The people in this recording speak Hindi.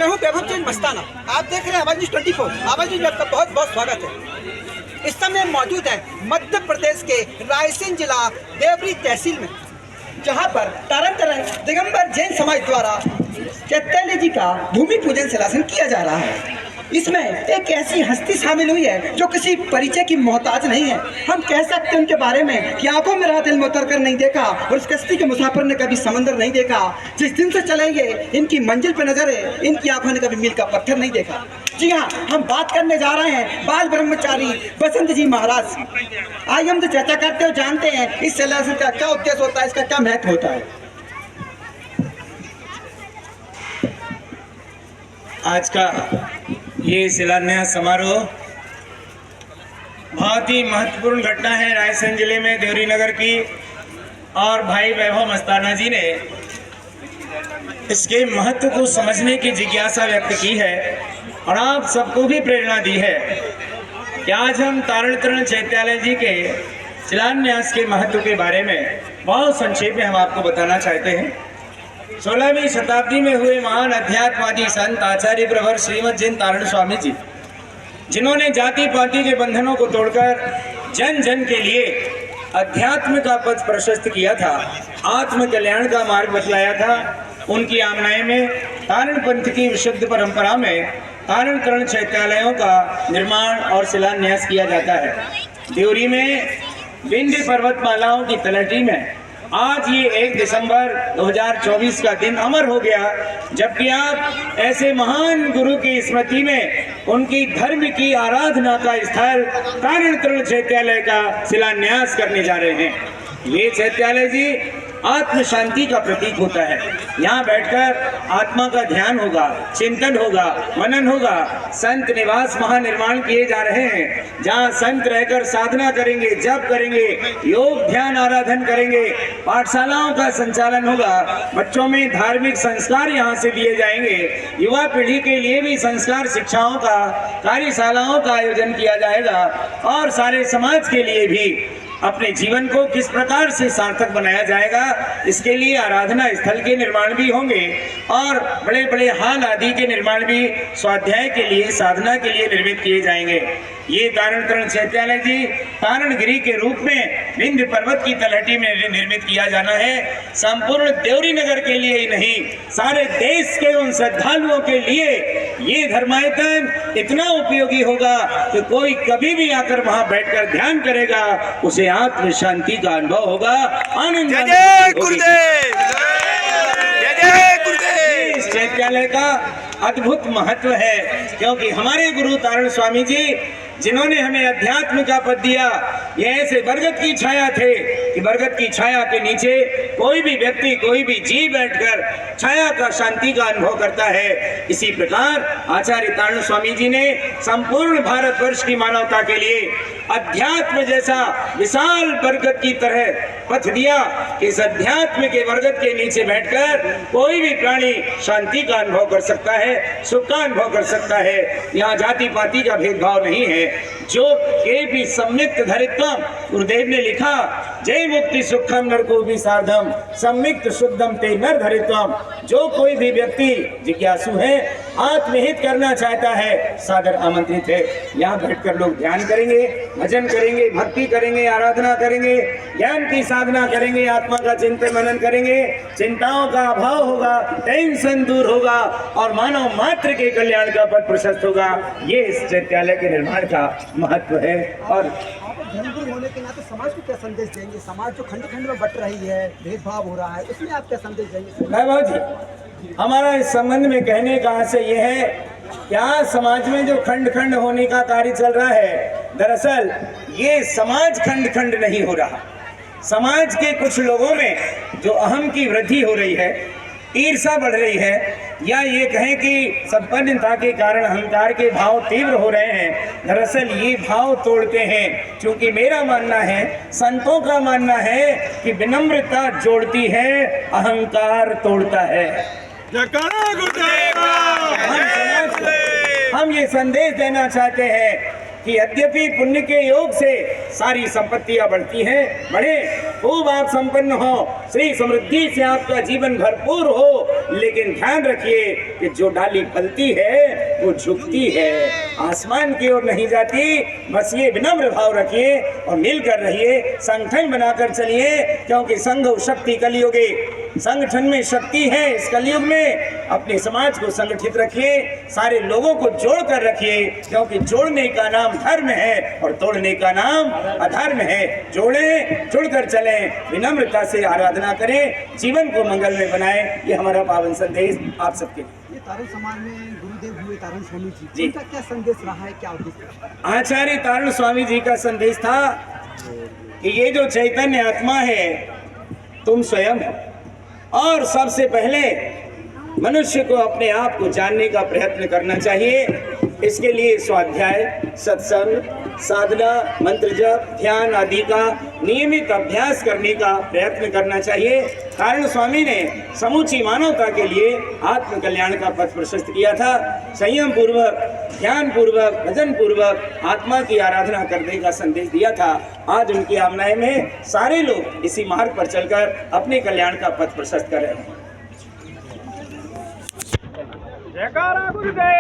मैं हूँ वैभव चंद मस्ताना। आप देख रहे हैं आवाज न्यूज़ 24। आवाज न्यूज़ में आपका बहुत बहुत स्वागत है। इस समय मौजूद है मध्य प्रदेश के रायसेन जिला देवरी तहसील में, जहाँ पर तारण दिगंबर जैन समाज द्वारा चैत्यालय जी का भूमि पूजन शिलान्यास किया जा रहा है। इसमें एक ऐसी हस्ती शामिल हुई है जो किसी परिचय की मोहताज नहीं है। हम कह सकते हैं उनके बारे में कि आंखों में रात में उतर कर नहीं देखा और उस कश्ती के मुसाफिर ने कभी समंदर नहीं देखा। जिस दिन से चलेंगे इनकी मंजिल पर नजर है, इनकी आंखों ने कभी मील का पत्थर नहीं देखा। जी हाँ, हम बात करने जा रहे हैं बाल ब्रह्मचारी बसंत जी महाराज। आइए हम तो चर्चा करते हो, जानते हैं इस शिलान्यास का क्या उद्देश्य होता है, इसका क्या महत्व होता है। आज का ये शिलान्यास समारोह बहुत ही महत्वपूर्ण घटना है रायसेन जिले में देवरी नगर की, और भाई वैभव मस्ताना जी ने इसके महत्व को समझने की जिज्ञासा व्यक्त की है और आप सबको भी प्रेरणा दी है कि आज हम तारण चैत्यालय जी के शिलान्यास के महत्व के बारे में बहुत संक्षेप में हम आपको बताना चाहते हैं। 16वीं शताब्दी में हुए महान अध्यात्मवादी संत आचार्य प्रवर श्रीमद जैन तारण स्वामी जी, जिन्होंने जाति पाति के बंधनों को तोड़कर जन जन के लिए अध्यात्म का पथ प्रशस्त किया था, आत्म कल्याण का मार्ग बतलाया था, उनकी आमनाएं में तारण पंथ की विशुद्ध परंपरा में तारण चैत्यालयों का निर्माण और शिलान्यास किया जाता है। देवरी में विंध्य पर्वतमालाओं की तलहटी में आज ये 1 दिसंबर 2024 का दिन अमर हो गया, जबकि आप ऐसे महान गुरु की स्मृति में उनकी धर्म की आराधना का स्थल तारण चैत्यालय का शिलान्यास करने जा रहे हैं। ये चैत्यालय जी आत्म शांति का प्रतीक होता है। यहाँ बैठकर आत्मा का ध्यान होगा, चिंतन होगा, मनन होगा। संत निवास महानिर्माण किए जा रहे हैं, जहाँ संत रहकर साधना करेंगे, जप करेंगे, योग ध्यान आराधन करेंगे। पाठशालाओं का संचालन होगा, बच्चों में धार्मिक संस्कार यहाँ से दिए जाएंगे। युवा पीढ़ी के लिए भी संस्कार शिक्षाओं का, कार्यशालाओं का आयोजन किया जाएगा और सारे समाज के लिए भी अपने जीवन को किस प्रकार से सार्थक बनाया जाएगा, इसके लिए आराधना स्थल के निर्माण भी होंगे और बड़े बड़े हाल आदि के निर्माण भी स्वाध्याय के लिए, साधना के लिए निर्मित किए जाएंगे। ये तारण चैत्यालय जी तारणगिरी के रूप में विंध्य पर्वत की तलहटी में निर्मित किया जाना है। संपूर्ण देवरी नगर के लिए ही नहीं, सारे देश के उन श्रद्धालुओं के लिए ये धर्मायतन इतना उपयोगी होगा कि कोई कभी भी आकर वहां बैठकर ध्यान करेगा, उसे आत्म शांति का अनुभव होगा, आनंद। इस चैत्यालय का अद्भुत महत्व है, क्योंकि हमारे गुरु तारण स्वामी जी, जिन्होंने हमें अध्यात्म का पद दिया, ये ऐसे बरगद की छाया थे कि बरगद की छाया के नीचे कोई भी व्यक्ति, कोई भी जीव बैठकर छाया का, शांति का अनुभव करता है। इसी प्रकार आचार्य तारण स्वामी जी ने संपूर्ण भारतवर्ष की मानवता के लिए अध्यात्म जैसा विशाल बरगद की तरह पथ दिया कि इस अध्यात्म के बरगद के नीचे बैठकर कोई भी प्राणी शांति का अनुभव कर सकता है, सुख का अनुभव कर सकता है। यहाँ जाति पाति का भेदभाव नहीं है। जो के भी सम्मिक्त धरित्वम, गुरुदेव ने लिखा, जय मुक्ति सुखम नरको भी साधम सम्मिक्त शुद्धम ते नर धरित्वम। जो कोई भी व्यक्ति जिज्ञासु है, आत्महित करना चाहता है, सादर आमंत्रित है। यहाँ बैठकर लोग ध्यान करेंगे, भजन करेंगे, भक्ति करेंगे, आराधना करेंगे, ज्ञान की साधना करेंगे, आत्मा का चिंतन मनन करेंगे, चिंताओं का अभाव होगा, टेंशन दूर होगा और मानव मात्र के कल्याण का पथ प्रशस्त होगा। ये इस चैत्यालय के निर्माण का महत्व है। और धर्मगुरु होने के नाते समाज को क्या संदेश देंगे? समाज जो खंड खंड में बट रही है, भेदभाव हो रहा है, उसमें आप क्या संदेश देंगे? वैभव जी, हमारा इस संबंध में कहने का आशय यह है, क्या समाज में जो खंड खंड होने का कार्य चल रहा है, दरअसल ये समाज खंड खंड नहीं हो रहा। समाज के कुछ लोगों में जो अहम की वृद्धि हो रही है, ईर्ष्या बढ़ रही है, या ये कहें कि संपन्नता के कारण अहंकार के भाव तीव्र हो रहे हैं। दरअसल ये भाव तोड़ते हैं, क्योंकि मेरा मानना है, संतों का मानना है कि विनम्रता जोड़ती है, अहंकार तोड़ता है। हम ये संदेश देना चाहते हैं कि यद्यपि पुण्य के योग से सारी संपत्तियां बढ़ती हैं, बढ़े, खूब आप संपन्न हो, श्री समृद्धि से आपका जीवन भरपूर हो, लेकिन ध्यान रखिए कि जो डाली फलती है वो झुकती है, आसमान की ओर नहीं जाती। बस ये विनम्र भाव रखिए और मिलकर रहिए, संगठन बनाकर चलिए, क्योंकि संघ शक्ति कलयुगे, संगठन में शक्ति है। इस कलयुग में अपने समाज को संगठित रखिए, सारे लोगों को जोड़ कर रखिए, क्योंकि जोड़ने का नाम धर्म है और तोड़ने का नाम अधर्म है। जोड़ें, जुड़कर चलें, विनम्रता से आराधना करें, जीवन को मंगल में बनाएं। ये हमारा पावन संदेश आप सबके लिए। ये तारण समाज में गुरुदेव हुए तारण स्वामी जी, उनका क्या संदेश रहा है, क्या उद्देश्य? आचार्य तारण स्वामी जी का संदेश था कि ये जो चैतन्य आत्मा है तुम स्वयं हो, और सबसे पहले मनुष्य को अपने आप को जानने का प्रयत्न करना चाहिए। इसके लिए स्वाध्याय, सत्संग, साधना, मंत्र जप, ध्यान आदि का नियमित अभ्यास करने का प्रयत्न करना चाहिए। तारण स्वामी ने समूची मानवता के लिए आत्म कल्याण का पथ प्रशस्त किया था। संयम पूर्वक, ध्यान पूर्वक, भजन पूर्वक आत्मा की आराधना करने का संदेश दिया था। आज उनकी आमनाएं में सारे लोग इसी मार्ग पर चलकर अपने कल्याण का पथ प्रशस्त कर रहे हैं। जयकारा गुरुदेव